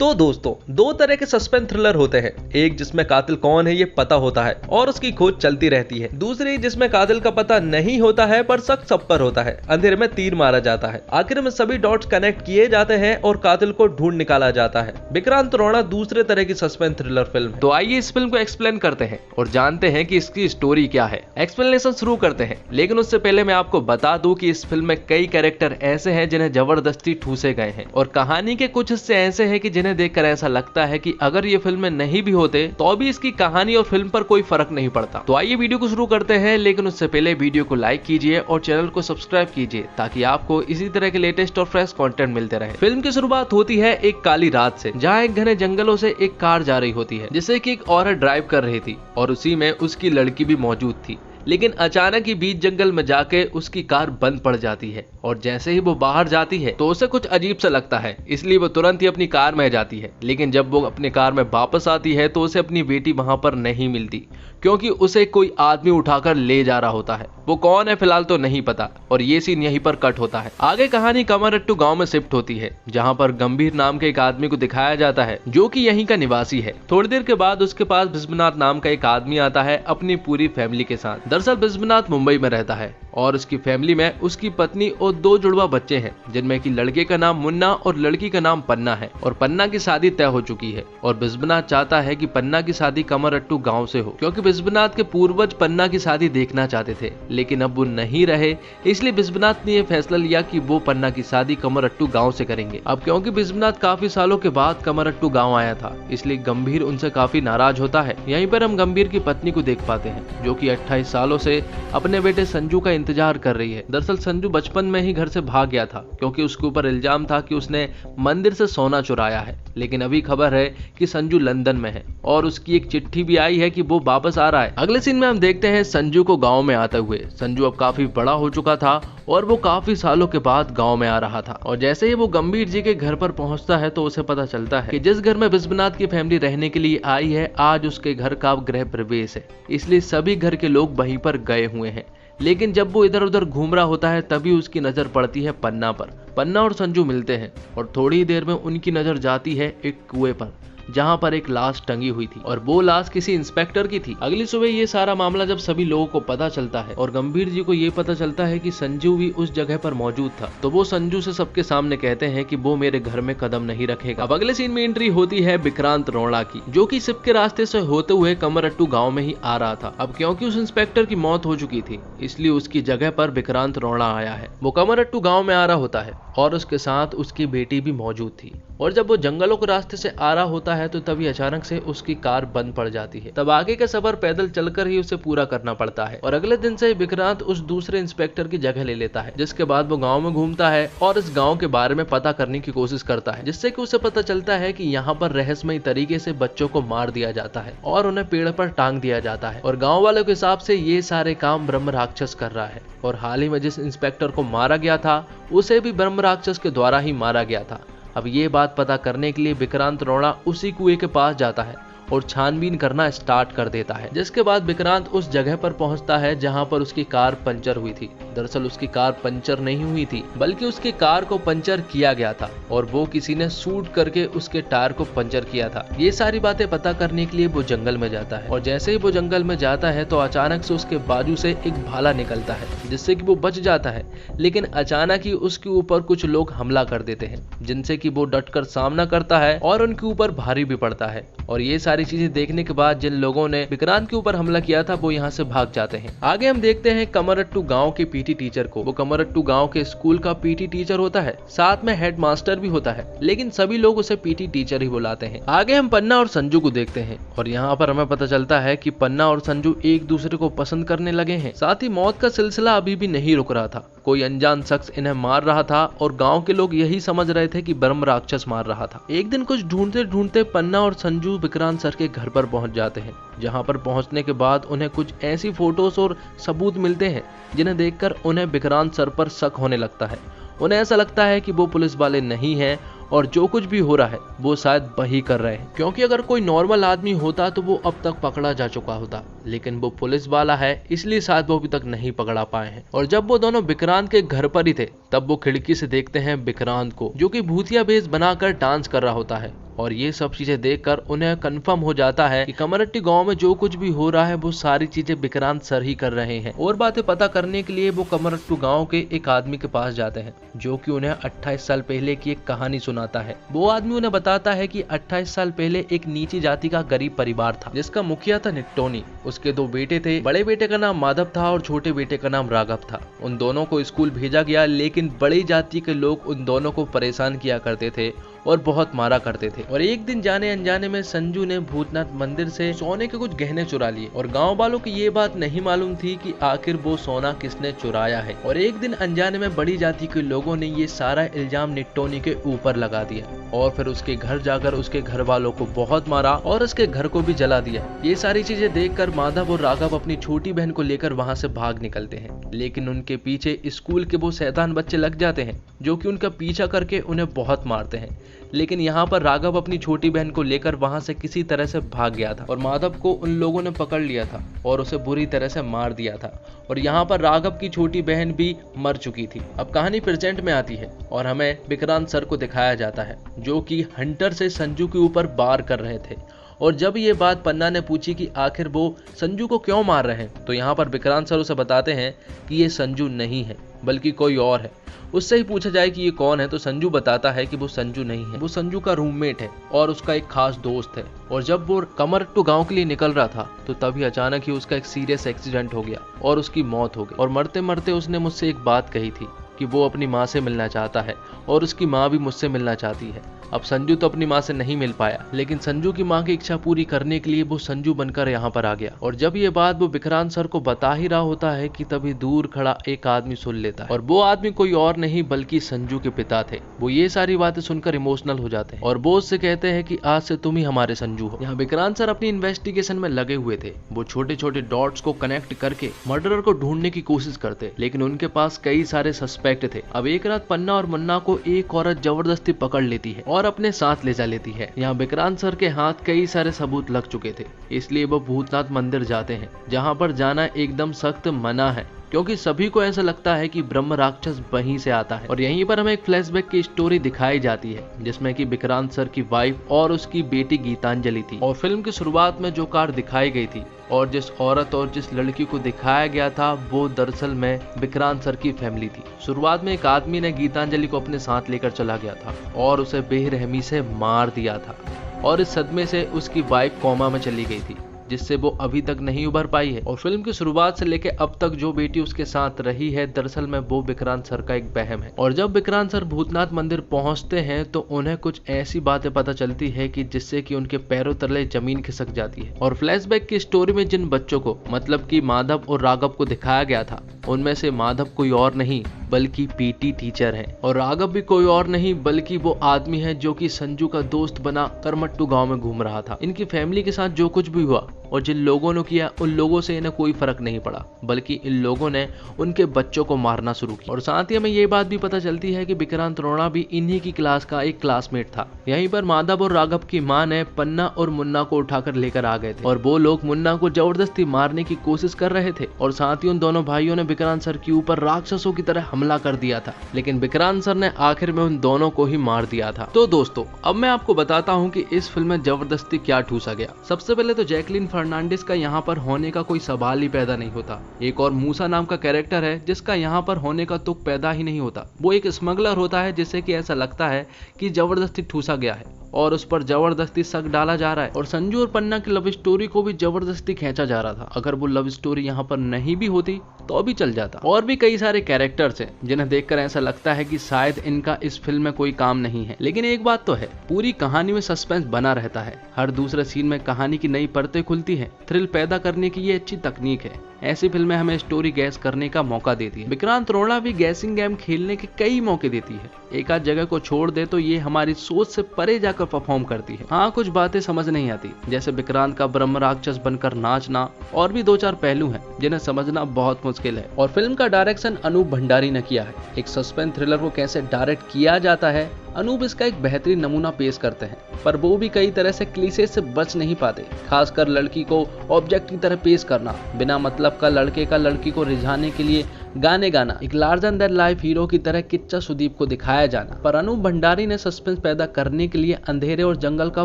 तो दोस्तों, दो तरह के सस्पेंस थ्रिलर होते हैं। एक जिसमें कातिल कौन है ये पता होता है और उसकी खोज चलती रहती है। दूसरी जिसमें कातिल का पता नहीं होता है पर शक सब पर होता है, अंधेरे में तीर मारा जाता है, आखिर में सभी डॉट्स कनेक्ट किए जाते हैं और कातिल को ढूंढ निकाला जाता है। विक्रांत रोना दूसरे तरह की सस्पेंस थ्रिलर फिल्म है। तो आइए इस फिल्म को एक्सप्लेन करते हैं और जानते हैं कि इसकी स्टोरी क्या है। एक्सप्लेनेशन शुरू करते हैं, लेकिन उससे पहले मैं आपको बता दूं कि इस फिल्म में कई कैरेक्टर ऐसे हैं जिन्हें जबरदस्ती ठूसे गए हैं और कहानी के कुछ हिस्से ऐसे हैं कि जिन्हें देखकर ऐसा लगता है कि अगर ये फिल्म में नहीं भी होते तो भी इसकी कहानी और फिल्म पर कोई फर्क नहीं पड़ता। तो आइए वीडियो को शुरू करते हैं, लेकिन उससे पहले वीडियो को लाइक कीजिए और चैनल को सब्सक्राइब कीजिए ताकि आपको इसी तरह के लेटेस्ट और फ्रेश कंटेंट मिलते रहे। फिल्म की शुरुआत होती है एक काली रात से, जहाँ एक घने जंगलों से एक कार जा रही होती है जिसे कि एक औरत ड्राइव कर रही थी और उसी में उसकी लड़की भी मौजूद थी। लेकिन अचानक ही बीच जंगल में जाके उसकी कार बंद पड़ जाती है और जैसे ही वो बाहर जाती है तो उसे कुछ अजीब सा लगता है, इसलिए वो तुरंत ही अपनी कार में जाती है। लेकिन जब वो अपनी कार में वापस आती है तो उसे अपनी बेटी वहां पर नहीं मिलती, क्योंकि उसे कोई आदमी उठाकर ले जा रहा होता है। वो कौन है फिलहाल तो नहीं पता और ये सीन यहीं पर कट होता है। आगे कहानी कमरट्टू गांव में शिफ्ट होती है, जहां पर गंभीर नाम के एक आदमी को दिखाया जाता है जो कि यहीं का निवासी है। थोड़ी देर के बाद उसके पास बिस्वनाथ नाम का एक आदमी आता है अपनी पूरी फैमिली के साथ। दरअसल बिस्वनाथ मुंबई में रहता है और उसकी फैमिली में उसकी पत्नी और दो जुड़वा बच्चे हैं, जिनमें कि लड़के का नाम मुन्ना और लड़की का नाम पन्ना है। और पन्ना की शादी तय हो चुकी है और बिस्वनाथ चाहता है कि पन्ना की शादी कमरट्टू गांव से हो, क्योंकि बिस्वनाथ के पूर्वज पन्ना की शादी देखना चाहते थे। लेकिन अब वो नहीं रहे, इसलिए बिस्वनाथ ने यह फैसला लिया कि वो पन्ना की शादी कमरट्टू गांव से करेंगे। अब क्योंकि बिस्वनाथ काफी सालों के बाद कमरट्टू गांव आया था, इसलिए गंभीर उनसे काफी नाराज होता है। यहीं पर हम गंभीर की पत्नी को देख पाते हैं, जो कि 28 सालों से अपने बेटे संजू का इंतजार कर रही है। दरअसल संजू बचपन में ही घर से भाग गया था, क्योंकि उसके ऊपर इल्जाम था कि उसने मंदिर से सोना चुराया है। लेकिन अभी खबर है कि संजू लंदन में है और उसकी एक चिट्ठी भी आई है कि वो वापस आ रहा है। अगले सीन में हम देखते हैं संजू को गांव में आते हुए। संजू अब काफी बड़ा हो चुका था और वो काफी सालों के बाद गांव में आ रहा था। और जैसे ही वो गंभीर जी के घर पर पहुंचता है तो उसे पता चलता है कि जिस घर में बिस्वनाथ की फैमिली रहने के लिए आई है, आज उसके घर का गृह प्रवेश है, इसलिए सभी घर के लोग वहीं पर गए हुए हैं। लेकिन जब वो इधर उधर घूम रहा होता है तभी उसकी नजर पड़ती है पन्ना पर। पन्ना और संजू मिलते हैं और थोड़ी देर में उनकी नजर जाती है एक कुएं पर, जहां पर एक लाश टंगी हुई थी और वो लाश किसी इंस्पेक्टर की थी। अगली सुबह ये सारा मामला जब सभी लोगों को पता चलता है और गंभीर जी को ये पता चलता है कि संजू भी उस जगह पर मौजूद था, तो वो संजू से सबके सामने कहते हैं कि वो मेरे घर में कदम नहीं रखेगा। अब अगले सीन में एंट्री होती है विक्रांत रोना की, जो कि शिप के रास्ते से होते हुए कमरट्टू गाँव में ही आ रहा था। अब क्योंकि उस इंस्पेक्टर की मौत हो चुकी थी, इसलिए उसकी जगह पर विक्रांत रोना आया है। वो कमरट्टू गाँव में आ रहा होता है और उसके साथ उसकी बेटी भी मौजूद थी। और जब वो जंगलों के रास्ते से आ रहा होता है तो तभी अचानक से उसकी कार बंद पड़ जाती है। तब आगे का सफर पैदल चलकर ही उसे पूरा करना पड़ता है और अगले दिन से विक्रांत उस दूसरे इंस्पेक्टर की जगह ले लेता है, जिसके बाद वो गांव में घूमता है और इस गांव के बारे में पता करने की कोशिश करता है, जिससे कि उसे पता चलता है कि यहाँ पर रहस्यमयी तरीके से बच्चों को मार दिया जाता है और उन्हें पेड़ पर टांग दिया जाता है। और गाँव वालों के हिसाब से ये सारे काम ब्रह्म राक्षस कर रहा है और हाल ही में जिस इंस्पेक्टर को मारा गया था उसे भी ब्रह्म राक्षस के द्वारा ही मारा गया था। अब ये बात पता करने के लिए विक्रांत रोना उसी कुएं के पास जाता है और छानबीन करना स्टार्ट कर देता है, जिसके बाद विक्रांत उस जगह पर पहुंचता है जहां पर उसकी कार पंचर हुई थी। दरअसल उसकी कार पंचर नहीं हुई थी, बल्कि उसकी कार को पंचर किया गया था और वो किसी ने शूट करके उसके टायर को पंचर किया था। ये सारी बातें पता करने के लिए वो जंगल में जाता है और जैसे ही वो जंगल में जाता है तो अचानक से उसके बाजू से एक भाला निकलता है, जिससे कि वो बच जाता है। लेकिन अचानक ही उसके ऊपर कुछ लोग हमला कर देते हैं, जिनसे कि वो डटकर सामना करता है और उनके ऊपर भारी भी पड़ता है। और ये सारी चीजें देखने के बाद जिन लोगों ने विक्रांत के ऊपर हमला किया था वो यहाँ से भाग जाते हैं। आगे हम देखते हैं कमरट्टू गांव के पीटी टीचर को। वो कमरट्टू गांव के स्कूल का पीटी टीचर होता है, साथ में हेड मास्टर भी होता है, लेकिन सभी लोग उसे पीटी टीचर ही बुलाते हैं। आगे हम पन्ना और संजू को देखते हैं और यहाँ पर हमें पता चलता है कि पन्ना और संजू एक दूसरे को पसंद करने लगे हैं। साथ ही मौत का सिलसिला अभी भी नहीं रुक रहा था, कोई अनजान शख्स इन्हें मार रहा था और गांव के लोग यही समझ रहे थे कि ब्रह्म राक्षस मार रहा था। एक दिन कुछ ढूंढते ढूंढते पन्ना और संजू विक्रांत सर के घर पर पहुंच जाते हैं, जहां पर पहुंचने के बाद उन्हें कुछ ऐसी फोटोज और सबूत मिलते हैं जिन्हें देखकर उन्हें विक्रांत सर पर शक होने लगता है। उन्हें ऐसा लगता है कि वो पुलिस वाले नहीं हैं और जो कुछ भी हो रहा है वो शायद वही कर रहे हैं, क्योंकि अगर कोई नॉर्मल आदमी होता तो वो अब तक पकड़ा जा चुका होता, लेकिन वो पुलिस वाला है इसलिए शायद वो अभी तक नहीं पकड़ा पाए हैं। और जब वो दोनों विक्रांत के घर पर ही थे तब वो खिड़की से देखते हैं विक्रांत को, जो कि भूतिया भेष बनाकर डांस कर रहा होता है और ये सब चीजें देखकर उन्हें कंफर्म हो जाता है कि कमरट्टी गांव में जो कुछ भी हो रहा है वो सारी चीजें विक्रांत सर ही कर रहे हैं। और बातें पता करने के लिए वो कमरट्टू गांव के एक आदमी के पास जाते हैं जो कि उन्हें 28 साल पहले की एक कहानी सुनाता है। वो आदमी उन्हें बताता है कि 28 साल पहले एक नीची जाति का गरीब परिवार था जिसका मुखिया था निट्टोनी। उसके 2 बेटे थे, बड़े बेटे का नाम माधव था और छोटे बेटे का नाम राघव था। उन दोनों को स्कूल भेजा गया, लेकिन बड़ी जाति के लोग उन दोनों को परेशान किया करते थे और बहुत मारा करते थे। और एक दिन जाने अनजाने में संजू ने भूतनाथ मंदिर से सोने के कुछ गहने चुरा लिए और गांव वालों को ये बात नहीं मालूम थी कि आखिर वो सोना किसने चुराया है। और एक दिन अनजाने में बड़ी जाति के लोगों ने ये सारा इल्जाम निट्टोनी के ऊपर लगा दिया और फिर उसके घर जाकर उसके घर वालों को बहुत मारा और उसके घर को भी जला दिया। ये सारी चीजें देखकर माधव और राघव अपनी छोटी बहन को लेकर वहां से भाग निकलते हैं, लेकिन उनके पीछे स्कूल के वो शैतान बच्चे लग जाते हैं जो कि उनका पीछा करके उन्हें बहुत मारते हैं। लेकिन यहाँ पर राघव अपनी छोटी बहन को लेकर वहां से किसी तरह से भाग गया था और माधव को उन लोगों ने पकड़ लिया था और उसे बुरी तरह से मार दिया था। और यहाँ पर राघव की छोटी बहन भी मर चुकी थी। अब कहानी प्रेजेंट में आती है और हमें विक्रांत सर को दिखाया जाता है जो कि हंटर से संजू के ऊपर वार कर रहे थे। और जब ये बात पन्ना ने पूछी कि आखिर वो संजू को क्यों मार रहे हैं, तो यहाँ पर विक्रांत सर उसे बताते हैं कि ये संजू नहीं है बल्कि कोई और है। उससे ही पूछा जाए कि ये कौन है, तो संजू बताता है कि वो संजू नहीं है, वो संजू का रूममेट है और उसका एक खास दोस्त है। और जब वो कमरट्टू गांव के लिए निकल रहा था तो तभी अचानक ही उसका एक सीरियस एक्सीडेंट हो गया और उसकी मौत हो गई। और मरते मरते उसने मुझसे एक बात कही थी कि वो अपनी माँ से मिलना चाहता है और उसकी माँ भी मुझसे मिलना चाहती है। अब संजू तो अपनी माँ से नहीं मिल पाया, लेकिन संजू की माँ की इच्छा पूरी करने के लिए वो संजू बनकर यहाँ पर आ गया। और जब ये बात वो विक्रांत सर को बता ही रहा होता है कि तभी दूर खड़ा एक आदमी सुन लेता है और वो आदमी कोई और नहीं बल्कि संजू के पिता थे। वो ये सारी बातें सुनकर इमोशनल हो जाते हैं और वो उससे कहते हैं कि आज से तुम ही हमारे संजू हो। यहाँ विक्रांत सर अपनी इन्वेस्टिगेशन में लगे हुए थे। वो छोटे छोटे डॉट्स को कनेक्ट करके मर्डरर को ढूंढने की कोशिश करते, लेकिन उनके पास कई सारे सस्पेक्ट थे। अब एक रात पन्ना और मुन्ना को एक औरत जबरदस्ती पकड़ लेती है और अपने साथ ले जा लेती है। यहाँ विक्रांत सर के हाथ कई सारे सबूत लग चुके थे, इसलिए वो भूतनाथ मंदिर जाते हैं जहाँ पर जाना एकदम सख्त मना है क्योंकि सभी को ऐसा लगता है कि ब्रह्म राक्षस वहीं से आता है। और यहीं पर हमें एक फ्लैशबैक की स्टोरी दिखाई जाती है जिसमें कि विक्रांत सर की वाइफ और उसकी बेटी गीतांजलि थी। और फिल्म की शुरुआत में जो कार दिखाई गई थी और जिस औरत और जिस लड़की को दिखाया गया था वो दरअसल में विक्रांत सर की फैमिली थी। शुरुआत में एक आदमी ने गीतांजलि को अपने साथ लेकर चला गया था और उसे बेरहमी से मार दिया था और इस सदमे से उसकी वाइफ कोमा में चली गई थी जिससे वो अभी तक नहीं उभर पाई है। और फिल्म की शुरुआत से लेकर अब तक जो बेटी उसके साथ रही है दरअसल में वो विक्रांत सर का एक वहम है। और जब विक्रांत सर भूतनाथ मंदिर पहुंचते हैं तो उन्हें कुछ ऐसी बातें पता चलती है कि जिससे कि उनके पैरों तले जमीन खिसक जाती है। और फ्लैशबैक की स्टोरी में जिन बच्चों को मतलब कि माधव और राघव को दिखाया गया था उनमें से माधव कोई और नहीं बल्कि पीटी टीचर है और राघव भी कोई और नहीं बल्कि वो आदमी है जो कि संजू का दोस्त बना करमट्टू गांव में घूम रहा था। इनकी फैमिली के साथ जो कुछ भी हुआ और जिन लोगों ने किया उन लोगों से इन्हें कोई फर्क नहीं पड़ा बल्कि इन लोगों ने उनके बच्चों को मारना शुरू किया। और साथ ही हमें ये बात भी पता चलती है कि विक्रांत रोणा भी इन्हीं की क्लास का एक क्लासमेट था। यहीं पर माधव और राघव की मां ने पन्ना और मुन्ना को उठाकर लेकर आ गए थे और वो लोग मुन्ना को जबरदस्ती मारने की कोशिश कर रहे थे और साथ ही उन दोनों भाइयों ने विक्रांत सर के ऊपर राक्षसों की तरह हमला कर दिया था, लेकिन विक्रांत सर ने आखिर में उन दोनों को ही मार दिया था। तो दोस्तों अब मैं आपको बताता हूँ कि इस फिल्म में जबरदस्ती क्या ठूसा गया। सबसे पहले तो जैकलीन फर्नांडिस का यहाँ पर होने का कोई सवाल ही पैदा नहीं होता। एक और मूसा नाम का कैरेक्टर है जिसका यहाँ पर होने का तुक पैदा ही नहीं होता। वो एक स्मगलर होता है जिससे कि ऐसा लगता है कि जबरदस्ती ठूसा गया है और उस पर जबरदस्ती शक डाला जा रहा है। और संजू और पन्ना की लव स्टोरी को भी जबरदस्ती खींचा जा रहा था। अगर वो लव स्टोरी यहाँ पर नहीं भी होती तो भी चल जाता। और भी कई सारे कैरेक्टर्स हैं जिन्हें देखकर ऐसा लगता है कि शायद इनका इस फिल्म में कोई काम नहीं है, लेकिन एक बात तो है पूरी कहानी में सस्पेंस बना रहता है। हर दूसरे सीन में कहानी की नई परतें खुलती है। थ्रिल पैदा करने की ये अच्छी तकनीक है। ऐसी फिल्में हमें स्टोरी गैस करने का मौका देती है। विक्रांत रोणा भी गैसिंग गेम खेलने के कई मौके देती है। एक आध जगह को छोड़ दे तो ये हमारी सोच से परे जाकर परफॉर्म करती है। हाँ कुछ बातें समझ नहीं आती जैसे विक्रांत का ब्रह्म राक्षस बनकर नाचना और भी 2-4 पहलू हैं जिन्हें समझना बहुत मुश्किल है। और फिल्म का डायरेक्शन अनूप भंडारी ने किया है। एक सस्पेंस थ्रिलर को कैसे डायरेक्ट किया जाता है अनूप इसका एक बेहतरीन नमूना पेश करते हैं, पर वो भी कई तरह से क्लीशे से बच नहीं पाते। खासकर लड़की को ऑब्जेक्ट की तरह पेश करना, बिना मतलब का लड़के का लड़की को रिझाने के लिए गाने गाना, एक लार्जर देन लाइफ हीरो की तरह किच्चा सुदीप को दिखाया जाना। पर अनूप भंडारी ने सस्पेंस पैदा करने के लिए अंधेरे और जंगल का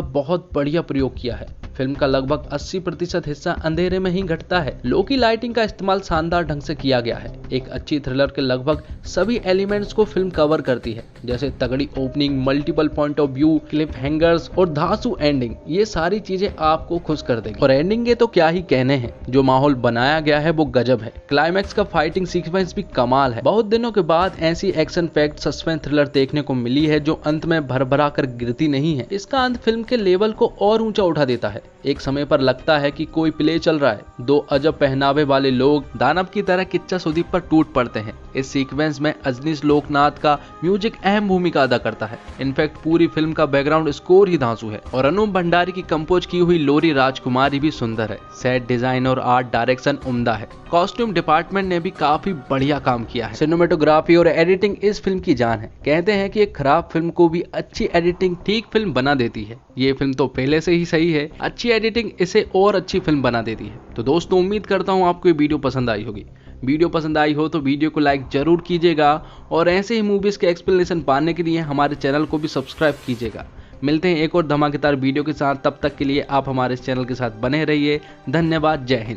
बहुत बढ़िया प्रयोग किया है। फिल्म का लगभग 80% हिस्सा अंधेरे में ही घटता है। लो की लाइटिंग का इस्तेमाल शानदार ढंग से किया गया है। एक अच्छी थ्रिलर के लगभग सभी एलिमेंट्स को फिल्म कवर करती है, जैसे तगड़ी opening, multiple point of view, Cliff hangers और धांसू एंडिंग। ये सारी चीजें आपको खुश कर देंगी। और एंडिंग के तो क्या ही कहने हैं, जो माहौल बनाया गया है वो गजब है। क्लाइमैक्स का फाइटिंग सीक्वेंस भी कमाल है। बहुत दिनों के बाद ऐसी एक्शन पैक्ड सस्पेंस थ्रिलर देखने को मिली है जो अंत में भरभरा कर गिरती नहीं है। इसका अंत फिल्म के लेवल को और ऊंचा उठा देता है। एक समय पर लगता है कि कोई प्ले चल रहा है। दो अजब पहनावे वाले लोग दानव की तरह किच्चा सुदीप पर टूट पड़ते हैं। इस सीक्वेंस में अजनीश लोकनाथ का म्यूजिक अहम भूमिका अदा करता है। इनफैक्ट पूरी फिल्म का बैकग्राउंड स्कोर ही धांसू है। और अनूप भंडारी की कंपोज की हुई लोरी राजकुमारी भी सुंदर है। सेट डिजाइन और आर्ट डायरेक्शन उम्दा है। कॉस्ट्यूम डिपार्टमेंट ने भी काफी बढ़िया काम किया है। सिनेमेटोग्राफी और एडिटिंग इस फिल्म की जान है। कहते हैं कि एक खराब फिल्म को भी अच्छी एडिटिंग ठीक फिल्म बना देती है। ये फिल्म तो पहले से ही सही है, अच्छी एडिटिंग इसे और अच्छी फिल्म बना देती है। तो दोस्तों, उम्मीद करता हूँ आपको ये वीडियो पसंद आई होगी। वीडियो पसंद आई हो तो वीडियो को लाइक जरूर कीजिएगा और ऐसे ही मूवीज के एक्सप्लेनेशन पाने के लिए हमारे चैनल को भी सब्सक्राइब कीजिएगा। मिलते हैं एक और धमाकेदार वीडियो के साथ। तब तक के लिए आप हमारे इस चैनल के साथ बने रहिए। धन्यवाद। जय हिंद।